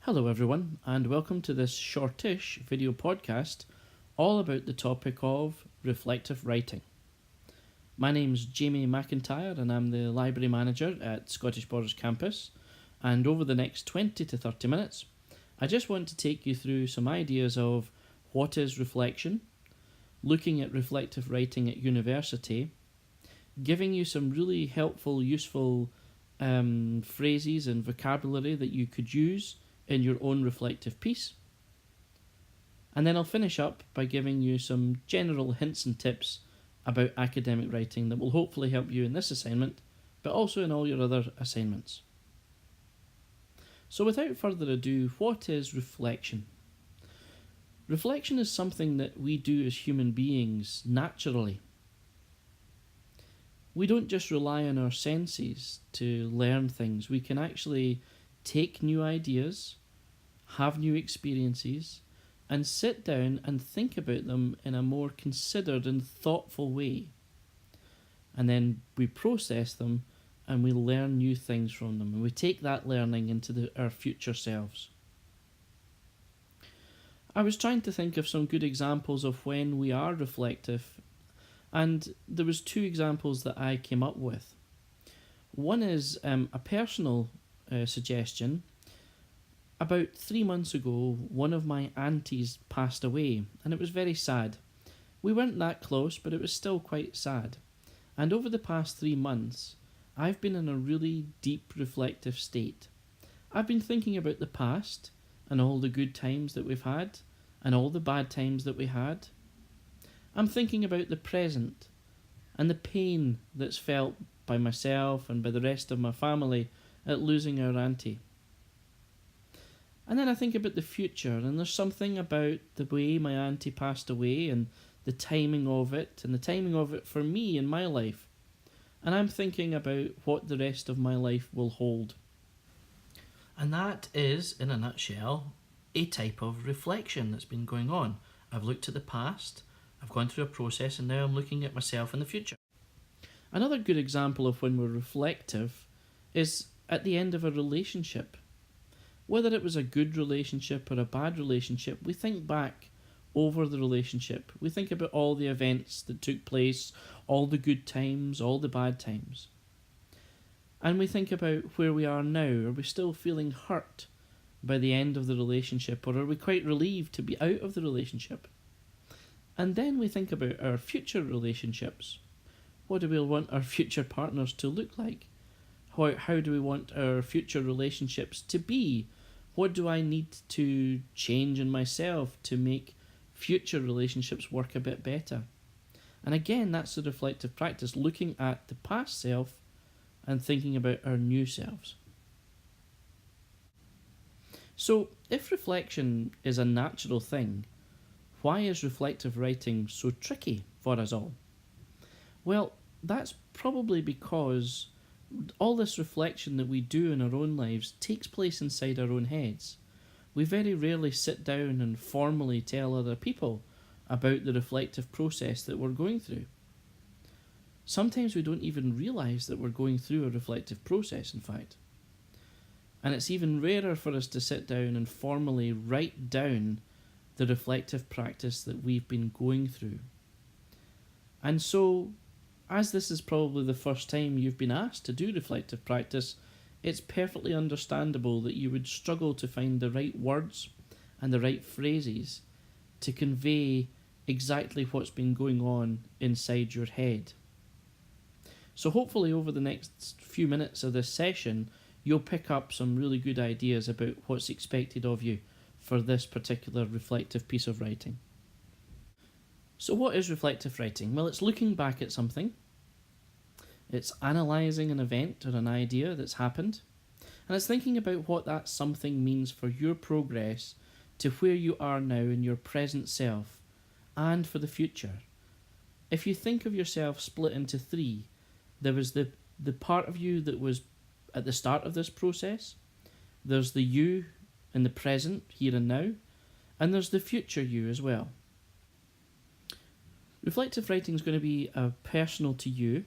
Hello, everyone, and welcome to this shortish video podcast all about the topic of reflective writing. My name's Jamie McIntyre, and I'm the library manager at Scottish Borders Campus. And over the next 20 to 30 minutes, I just want to take you through some ideas of what is reflection, looking at reflective writing at university, giving you some really helpful, useful phrases and vocabulary that you could use in your own reflective piece. And then I'll finish up by giving you some general hints and tips about academic writing that will hopefully help you in this assignment, but also in all your other assignments. So without further ado, what is reflection? Reflection is something that we do as human beings naturally. We don't just rely on our senses to learn things. We can actually take new ideas, have new experiences, and sit down and think about them in a more considered and thoughtful way. And then we process them and we learn new things from them. And we take that learning into our future selves. I was trying to think of some good examples of when we are reflective, and there was two examples that I came up with. One is a personal suggestion. About 3 months ago, one of my aunties passed away, and it was very sad. We weren't that close, but it was still quite sad. And over the past 3 months, I've been in a really deep reflective state. I've been thinking about the past, and all the good times that we've had, and all the bad times that we had. I'm thinking about the present, and the pain that's felt by myself and by the rest of my family at losing our auntie. And then I think about the future, and there's something about the way my auntie passed away and the timing of it, and the timing of it for me in my life. And I'm thinking about what the rest of my life will hold. And that is, in a nutshell, a type of reflection that's been going on. I've looked at the past, I've gone through a process, and now I'm looking at myself in the future. Another good example of when we're reflective is at the end of a relationship. Whether it was a good relationship or a bad relationship, we think back over the relationship. We think about all the events that took place, all the good times, all the bad times. And we think about where we are now. Are we still feeling hurt by the end of the relationship, or are we quite relieved to be out of the relationship? And then we think about our future relationships. What do we want our future partners to look like? How do we want our future relationships to be? What do I need to change in myself to make future relationships work a bit better? And again, that's the reflective practice, looking at the past self and thinking about our new selves. So, if reflection is a natural thing, why is reflective writing so tricky for us all? Well, that's probably because all this reflection that we do in our own lives takes place inside our own heads. We very rarely sit down and formally tell other people about the reflective process that we're going through. Sometimes we don't even realise that we're going through a reflective process, in fact. And it's even rarer for us to sit down and formally write down the reflective practice that we've been going through. And so, as this is probably the first time you've been asked to do reflective practice, it's perfectly understandable that you would struggle to find the right words and the right phrases to convey exactly what's been going on inside your head. So hopefully over the next few minutes of this session, you'll pick up some really good ideas about what's expected of you for this particular reflective piece of writing. So what is reflective writing? Well, it's looking back at something. It's analysing an event or an idea that's happened. And it's thinking about what that something means for your progress to where you are now in your present self and for the future. If you think of yourself split into three, there was the part of you that was at the start of this process, there's the you in the present, here and now, and there's the future you as well. Reflective writing is going to be personal to you.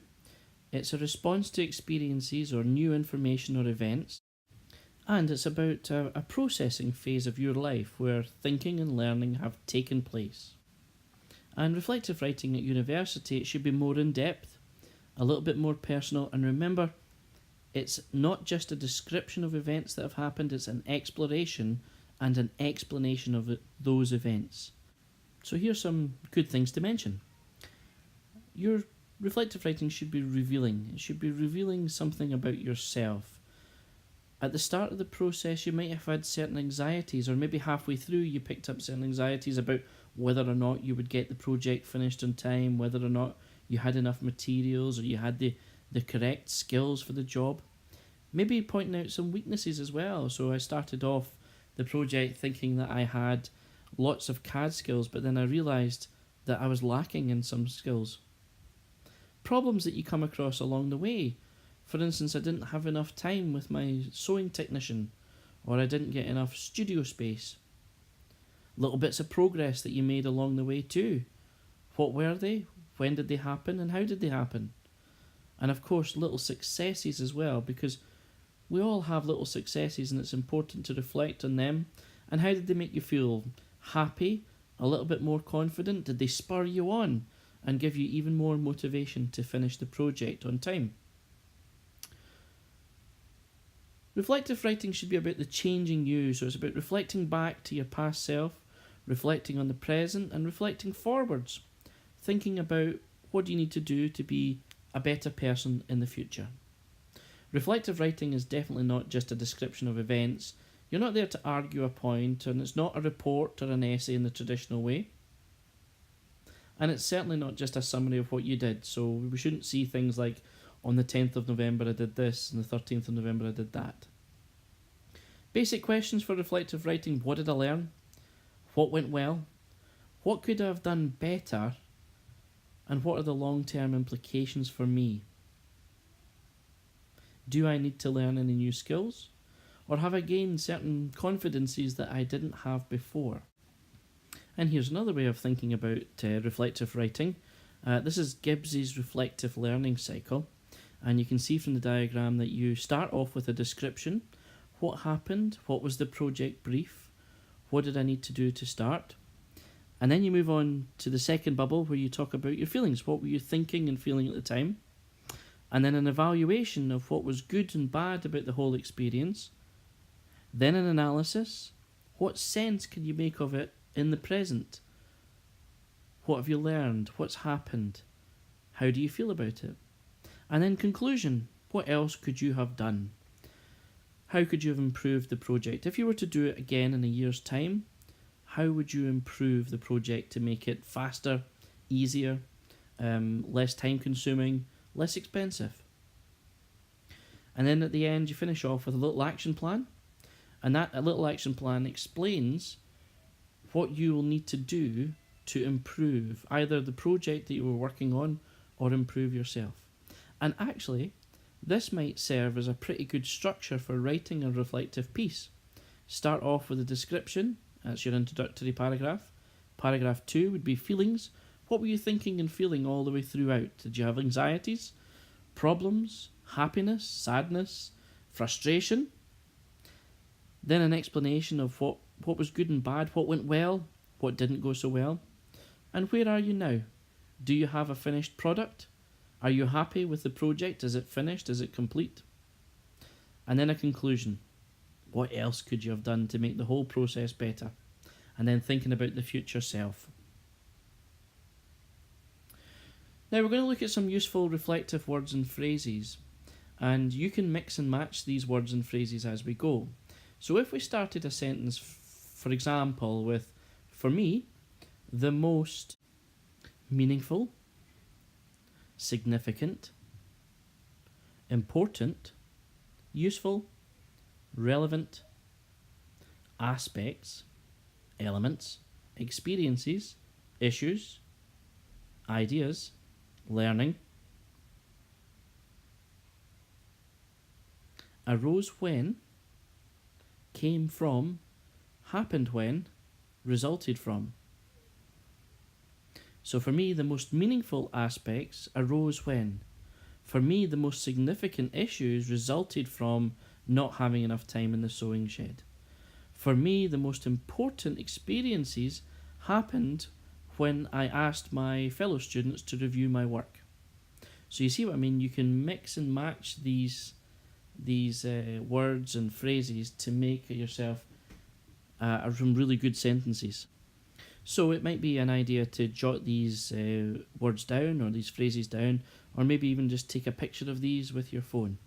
It's a response to experiences or new information or events, And it's about a processing phase of your life where thinking and learning have taken place. And reflective writing at university, it should be more in depth, a little bit more personal, and remember, it's not just a description of events that have happened, it's an exploration and an explanation of those events. So here's some good things to mention. Your reflective writing should be revealing. It should be revealing something about yourself. At the start of the process, you might have had certain anxieties, or maybe halfway through you picked up certain anxieties about whether or not you would get the project finished on time, whether or not you had enough materials, or you had the correct skills for the job. Maybe pointing out some weaknesses as well. So I started off the project thinking that I had lots of CAD skills, but then I realised that I was lacking in some skills. Problems that you come across along the way. For instance, I didn't have enough time with my sewing technician, or I didn't get enough studio space. Little bits of progress that you made along the way too. What were they? When did they happen? And how did they happen? And of course, little successes as well, because we all have little successes and it's important to reflect on them. And how did they make you feel? Happy? A little bit more confident? Did they spur you on and give you even more motivation to finish the project on time? Reflective writing should be about the changing you, so it's about reflecting back to your past self, reflecting on the present, and reflecting forwards, thinking about what do you need to do to be a better person in the future. Reflective writing is definitely not just a description of events. You're not there to argue a point, and it's not a report or an essay in the traditional way. And it's certainly not just a summary of what you did, so we shouldn't see things like, on the 10th of November I did this, and the 13th of November I did that. Basic questions for reflective writing: what did I learn? What went well? What could I have done better? And what are the long-term implications for me? Do I need to learn any new skills? Or have I gained certain confidences that I didn't have before? And here's another way of thinking about reflective writing. This is Gibbs's reflective learning cycle. And you can see from the diagram that you start off with a description. What happened? What was the project brief? What did I need to do to start? And then you move on to the second bubble where you talk about your feelings. What were you thinking and feeling at the time? And then an evaluation of what was good and bad about the whole experience. Then an analysis. What sense can you make of it in the present? What have you learned? What's happened? How do you feel about it? And then conclusion. What else could you have done? How could you have improved the project? If you were to do it again in a year's time, how would you improve the project to make it faster, easier, less time consuming, less expensive? And then at the end you finish off with a little action plan, and that little action plan explains what you will need to do to improve either the project that you were working on or improve yourself. And actually, this might serve as a pretty good structure for writing a reflective piece. Start off with a description, that's your introductory paragraph. Paragraph 2 would be feelings. What were you thinking and feeling all the way throughout? Did you have anxieties, problems, happiness, sadness, frustration? Then an explanation of what was good and bad, what went well, what didn't go so well. And where are you now? Do you have a finished product? Are you happy with the project? Is it finished? Is it complete? And then a conclusion. What else could you have done to make the whole process better? And then thinking about the future self. Now we're going to look at some useful reflective words and phrases. And you can mix and match these words and phrases as we go. So if we started a sentence, for example, with, for me, the most meaningful, significant, important, useful, relevant aspects, elements, experiences, issues, ideas, learning, arose when, came from, happened when, resulted from. So for me, the most meaningful aspects arose when. For me, the most significant issues resulted from not having enough time in the sewing shed. For me, the most important experiences happened when I asked my fellow students to review my work. So you see what I mean? You can mix and match these words and phrases to make yourself some really good sentences. So it might be an idea to jot these words down or these phrases down, or maybe even just take a picture of these with your phone.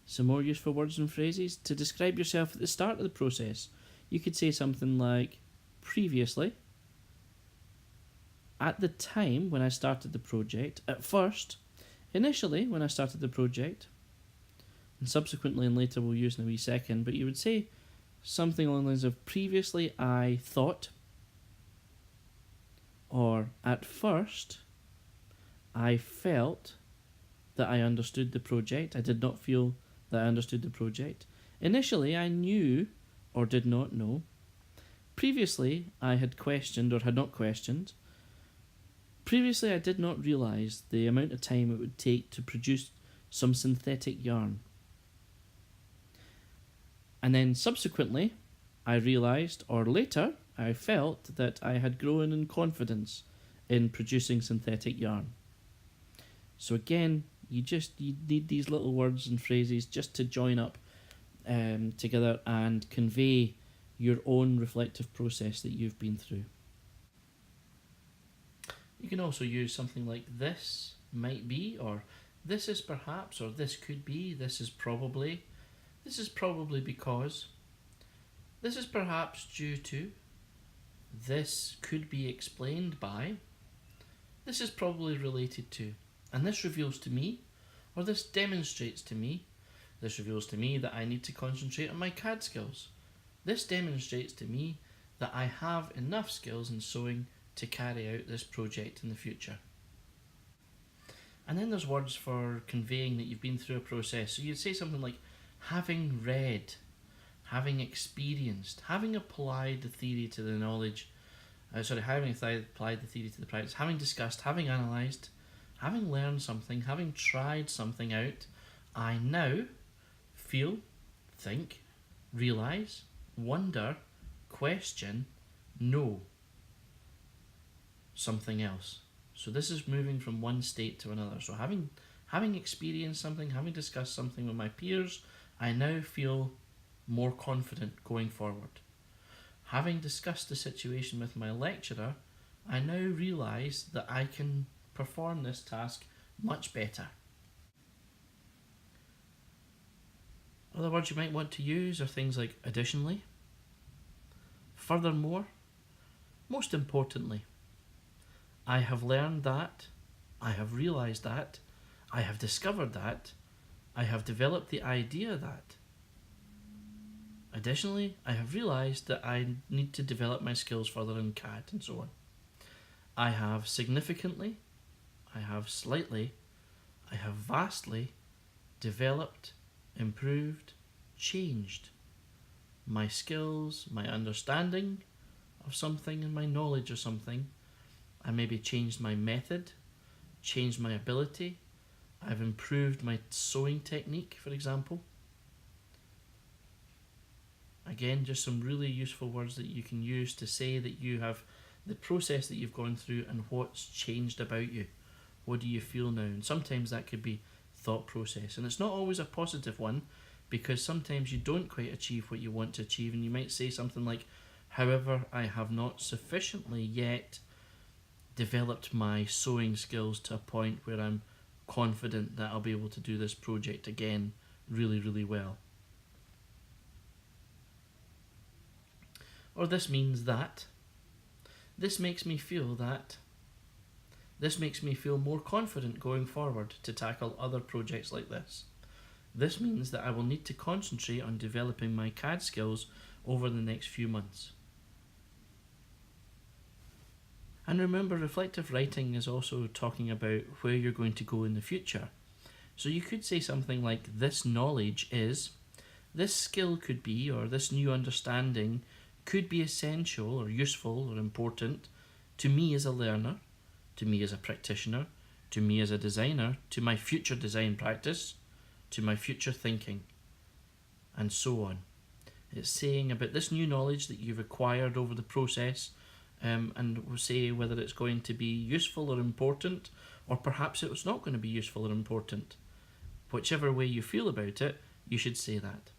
Some more useful words and phrases to describe yourself at the start of the process. You could say something like, previously, at the time when I started the project, at first, initially when I started the project, and subsequently and later we'll use in a wee second, but you would say something along the lines of, previously I thought, or at first I felt that I understood the project. I did not feel that I understood the project. Initially I knew or did not know. Previously I had questioned or had not questioned. Previously I did not realise the amount of time it would take to produce some synthetic yarn. And then subsequently, I realised, or later, I felt that I had grown in confidence in producing synthetic yarn. So again, you need these little words and phrases just to join up together and convey your own reflective process that you've been through. You can also use something like this might be, or this is perhaps, or this could be, this is probably. This is probably because, this is perhaps due to, this could be explained by, this is probably related to, and this reveals to me, or this demonstrates to me, this reveals to me that I need to concentrate on my CAD skills. This demonstrates to me that I have enough skills in sewing to carry out this project in the future. And then there's words for conveying that you've been through a process. So you'd say something like, having read, having experienced, having applied the theory to the knowledge, having applied the theory to the practice, having discussed, having analysed, having learned something, having tried something out, I now feel, think, realise, wonder, question, know something else. So this is moving from one state to another. So having experienced something, having discussed something with my peers, I now feel more confident going forward. Having discussed the situation with my lecturer, I now realise that I can perform this task much better. Other words you might want to use are things like additionally, furthermore, most importantly. I have learned that, I have realised that, I have discovered that, I have developed the idea that. Additionally, I have realised that I need to develop my skills further in CAD and so on. I have significantly, I have slightly, I have vastly developed, improved, changed my skills, my understanding of something and my knowledge of something. I maybe changed my method, changed my ability. I've improved my sewing technique, for example. Again, just some really useful words that you can use to say that you have the process that you've gone through and what's changed about you. What do you feel now? And sometimes that could be thought process. And it's not always a positive one, because sometimes you don't quite achieve what you want to achieve, and you might say something like, however, I have not sufficiently yet developed my sewing skills to a point where I'm confident that I'll be able to do this project again really, really well. Or this means that. This makes me feel that. This makes me feel more confident going forward to tackle other projects like this. This means that I will need to concentrate on developing my CAD skills over the next few months. And remember, reflective writing is also talking about where you're going to go in the future. So you could say something like, this knowledge is, this skill could be, or this new understanding could be essential or useful or important to me as a learner, to me as a practitioner, to me as a designer, to my future design practice, to my future thinking, and so on. It's saying about this new knowledge that you've acquired over the process, and we'll say whether it's going to be useful or important, or perhaps it's not going to be useful or important. Whichever way you feel about it, you should say that.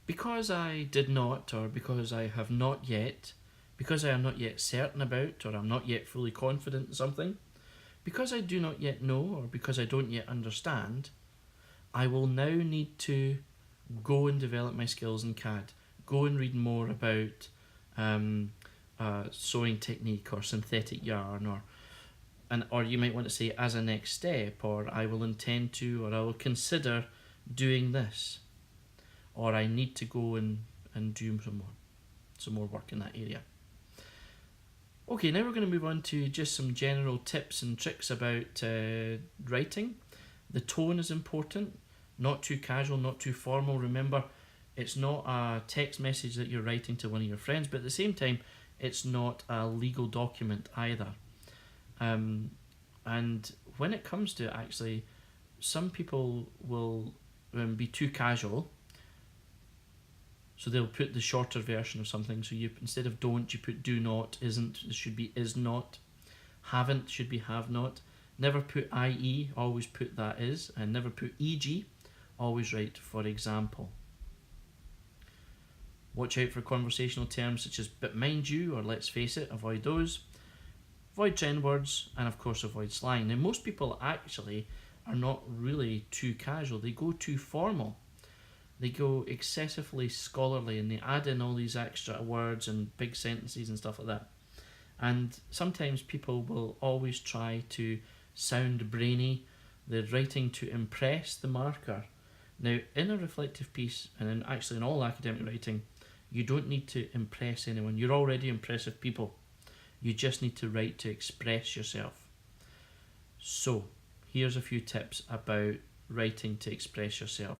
Because I did not, or because I have not yet, because I am not yet certain about, or I'm not yet fully confident in something, because I do not yet know, or because I don't yet understand, I will now need to go and develop my skills in CAD. Go and read more about sewing technique or synthetic yarn, or you might want to say as a next step, or I will intend to, or I will consider doing this, or I need to go and do some more work in that area. Okay, now we're going to move on to just some general tips and tricks about writing. The tone is important, not too casual, not too formal. Remember, it's not a text message that you're writing to one of your friends, but at the same time, it's not a legal document either. And when it comes to actually, some people will be too casual, so they'll put the shorter version of something. So you, instead of don't, you put do not, isn't, it should be is not. Haven't should be have not. Never put IE, always put that is. And never put EG, always write for example. Watch out for conversational terms such as but mind you or let's face it, avoid those. Avoid trend words, and of course avoid slang. Now most people actually are not really too casual, they go too formal. They go excessively scholarly and they add in all these extra words and big sentences and stuff like that. And sometimes people will always try to sound brainy. They're writing to impress the marker. Now, in a reflective piece, and actually in all academic writing, you don't need to impress anyone. You're already impressive people. You just need to write to express yourself. So, here's a few tips about writing to express yourself.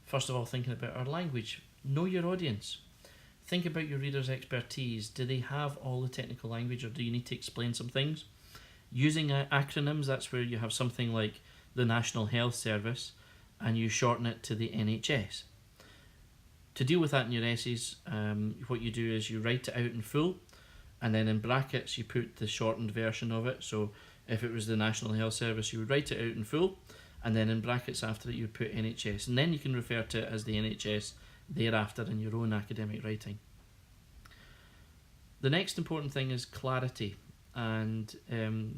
First of all, thinking about our language. Know your audience. Think about your reader's expertise. Do they have all the technical language, or do you need to explain some things? Using acronyms, that's where you have something like the National Health Service and you shorten it to the NHS. To deal with that in your essays, what you do is you write it out in full, and then in brackets you put the shortened version of it. So if it was the National Health Service, you would write it out in full, and then in brackets after it you would put NHS, and then you can refer to it as the NHS thereafter in your own academic writing. The next important thing is clarity, and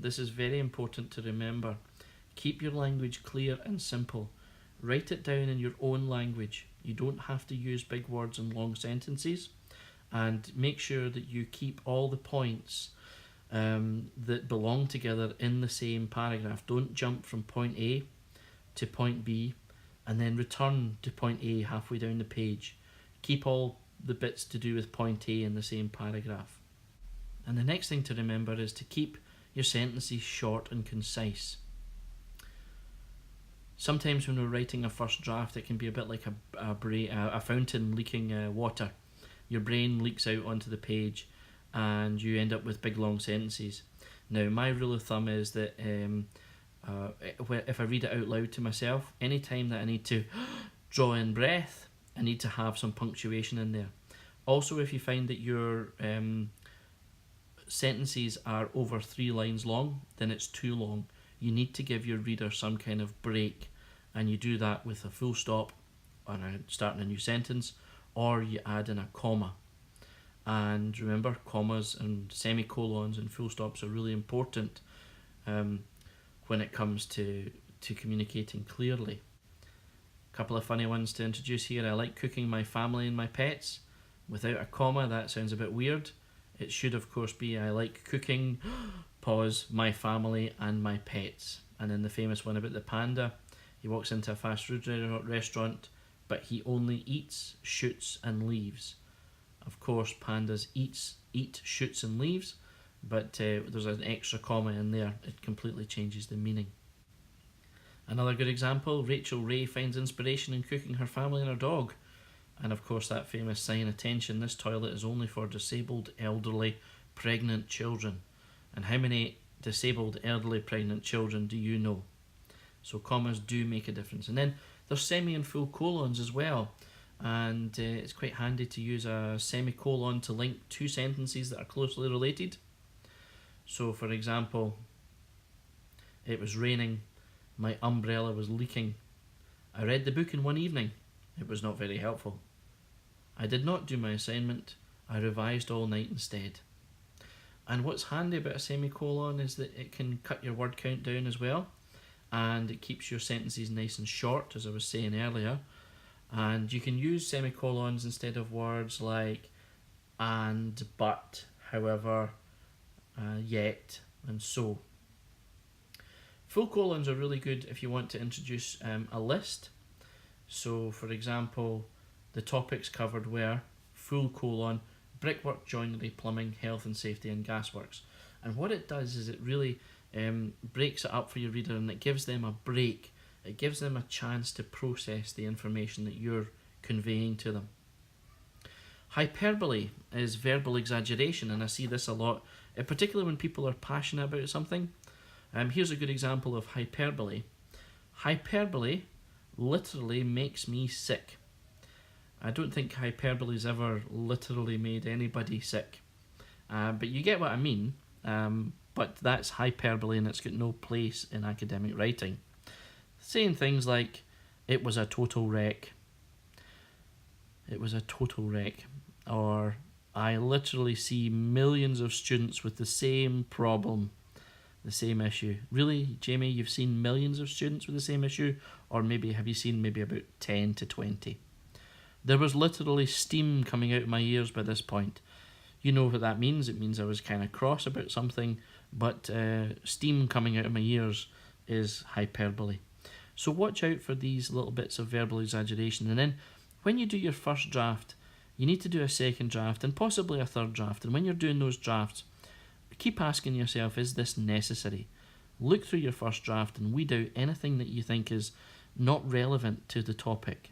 this is very important to remember. Keep your language clear and simple. Write it down in your own language. You don't have to use big words and long sentences, and make sure that you keep all the points that belong together in the same paragraph. Don't jump from point A to point B and then return to point A halfway down the page. Keep all the bits to do with point A in the same paragraph. And the next thing to remember is to keep your sentences short and concise. Sometimes when we're writing a first draft, it can be a bit like a fountain leaking water. Your brain leaks out onto the page and you end up with big long sentences. Now, my rule of thumb is that if I read it out loud to myself, anytime that I need to draw in breath, I need to have some punctuation in there. Also, if you find that your sentences are over 3 lines long, then it's too long. You need to give your reader some kind of break, and you do that with a full stop on starting a new sentence, or you add in a comma. And remember, commas and semicolons and full stops are really important when it comes to communicating clearly. A couple of funny ones to introduce here. I like cooking my family and my pets. Without a comma, that sounds a bit weird. It should, of course, be I like cooking, pause, my family and my pets. And then the famous one about the panda. He walks into a fast food restaurant, but he only eats, shoots and leaves. Of course, pandas eat, shoots and leaves, but there's an extra comma in there. It completely changes the meaning. Another good example, Rachel Ray finds inspiration in cooking her family and her dog. And of course that famous sign, attention, this toilet is only for disabled, elderly, pregnant children. And how many disabled, elderly, pregnant children do you know? So commas do make a difference. And then There's semi and full colons as well, and it's quite handy to use a semicolon to link two sentences that are closely related. So for example, it was raining, my umbrella was leaking. I read the book in one evening. It was not very helpful. I did not do my assignment. I revised all night instead. And what's handy about a semicolon is that it can cut your word count down as well, and it keeps your sentences nice and short, as I was saying earlier. And you can use semicolons instead of words like and, but, however, yet, and so. Full colons are really good if you want to introduce a list. So for example, the topics covered were full colon, brickwork, joinery, plumbing, health and safety and gasworks. And what it does is it really breaks it up for your reader, and it gives them a break. It gives them a chance to process the information that you're conveying to them. Hyperbole is verbal exaggeration, and I see this a lot, particularly when people are passionate about something. Here's a good example of hyperbole. Hyperbole literally makes me sick. I don't think hyperbole's ever literally made anybody sick. But you get what I mean. But that's hyperbole, and it's got no place in academic writing. Saying things like, it was a total wreck. It was a total wreck. Or, I literally see millions of students with the same problem. The same issue. Really, Jamie, you've seen millions of students with the same issue? Or maybe have you seen maybe about 10 to 20? There was literally steam coming out of my ears by this point. You know what that means. It means I was kind of cross about something, but steam coming out of my ears is hyperbole. So watch out for these little bits of verbal exaggeration. And then when you do your first draft, you need to do a second draft and possibly a third draft. And when you're doing those drafts, keep asking yourself, is this necessary? Look through your first draft and weed out anything that you think is not relevant to the topic.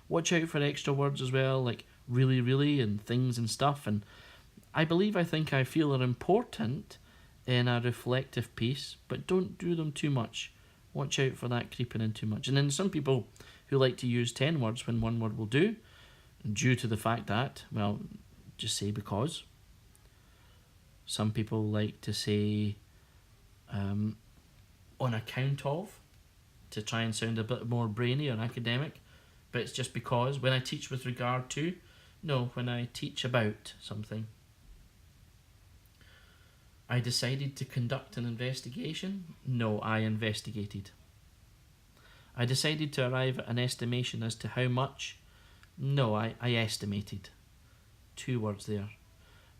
Watch out for extra words as well, like really, really, and things and stuff. And I think I feel are important in a reflective piece, but don't do them too much. Watch out for that creeping in too much. And then some people who like to use 10 words when one word will do, due to the fact that, well, just say because. Some people like to say on account of, to try and sound a bit more brainy or academic, but it's just because. When I teach with regard to, no, when I teach about something. I decided to conduct an investigation. No, I investigated. I decided to arrive at an estimation as to how much. No, I estimated. 2 words there.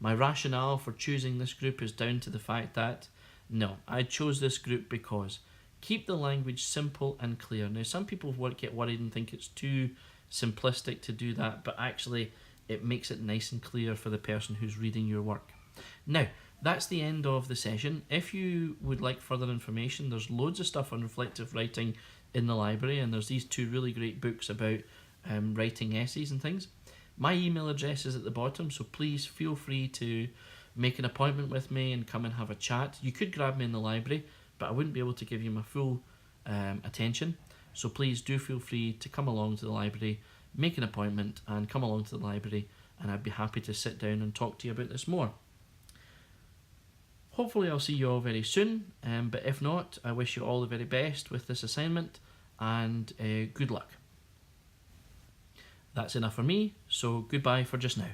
My rationale for choosing this group is down to the fact that, no, I chose this group because. Keep the language simple and clear. Now, some people get worried and think it's too simplistic to do that, but actually it makes it nice and clear for the person who's reading your work. Now, that's the end of the session. If you would like further information, there's loads of stuff on reflective writing in the library, and there's these 2 really great books about writing essays and things. My email address is at the bottom, so please feel free to make an appointment with me and come and have a chat. You could grab me in the library, but I wouldn't be able to give you my full attention. So please do feel free to come along to the library, make an appointment and come along to the library, and I'd be happy to sit down and talk to you about this more. Hopefully I'll see you all very soon, but if not, I wish you all the very best with this assignment, and good luck. That's enough for me, so goodbye for just now.